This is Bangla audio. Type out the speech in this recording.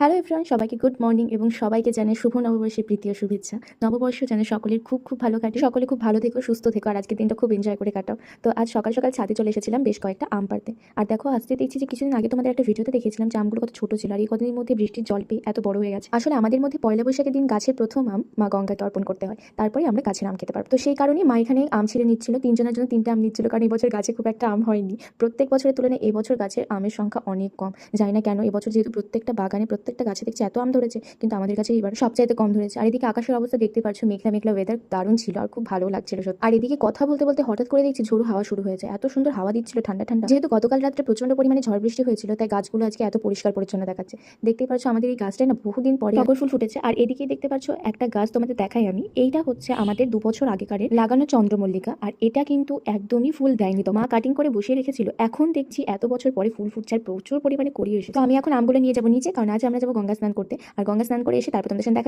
হ্যালো এভরিওয়ান, সবাইকে গুড মর্নিং এবং সবাইকে জানাই শুভ নববর্ষের প্রীতি ও শুভেচ্ছা। নববর্ষ যেন সকলের খুব খুব ভালো কাটে, সকলে খুব ভালো থেকো, সুস্থ থেকো আর আজকের দিনটা খুব এনজয় করে কাটাও। তো আজ সকাল সকাল ছাদে চলে এসেছিলাম বেশ কয়েকটা আম পাড়তে। আর দেখো আজকে দেখছি যে কিছুদিন আগে তোমাদের একটা ভিডিওতে দেখেছিলাম যে আমগুলো কত ছোট ছিল আর এই কদিনের মধ্যে বৃষ্টির জল পেয়ে এত বড় হয়ে গেছে। আসলে আমাদের মধ্যে পয়লা বৈশাখের দিন গাছের প্রথম আম মা গঙ্গাকে অর্পণ করতে হয়, তারপরে আমরা গাছের আম খেতে পারবো। তো সেই কারণেই মা এখানে আম ছিঁড়ে নিচ্ছিল, তিনজনের জন্য তিনটা আম নিচ্ছিল, কারণ এবছর গাছে খুব একটা আম হয়নি। প্রত্যেক বছরের তুলনায় এবছর গাছের আমের সংখ্যা অনেক কম। জানি না কেন এবছর যেহেতু প্রত্যেকটা বাগানে প্রত্যেকটা গাছে দেখছি এত আম ধরেছে, কিন্তু আমাদের কাছে এবার সবচাইতে কম ধরেছে। আর এদিকে আকাশের অবস্থা দেখতে পাচ্ছ, মেঘলা মেঘলা ওয়েদার দারুণ ছিল আর খুব ভালো লাগছিল সত্যি। আর এদিকে কথা বলতে বলতে হঠাৎ করে দেখছি ঝোড়ো হাওয়া শুরু হয়ে যায়, এত সুন্দর হাওয়া দিচ্ছিল ঠান্ডা ঠান্ডা। যেহেতু গতকাল রাত্রে প্রচন্ড পরিমাণে ঝড় বৃষ্টি হয়েছিল, তাই গাছগুলো আজকে এত পরিষ্কার পরিচ্ছন্ন দেখাচ্ছে। দেখতেই পাচ্ছ আমাদের এই গাছটায় না বহুদিন পরে টগর ফুল ফুটেছে। আর এদিকে দেখতে পাচ্ছ একটা গাছ তোমাদের দেখাই আমি, এইটা হচ্ছে আমাদের 2 বছর আগেকার লাগানো চন্দ্রমল্লিকা। আর এটা কিন্তু একদমই ফুল দেয়নি, তো মা কাটিং করে বসিয়ে রেখেছিল, এখন দেখছি এত বছর পরে ফুল ফুটছে আর প্রচুর পরিমাণে করিয়ে এসেছে। তো আমি এখন আমগুলো নিয়ে যাবো নিচে, কারণ আজ আমরা যাবো গঙ্গা স্নান করতে। আর গঙ্গা স্নান করে এসে তারপর তোমাদের সাথে দেখা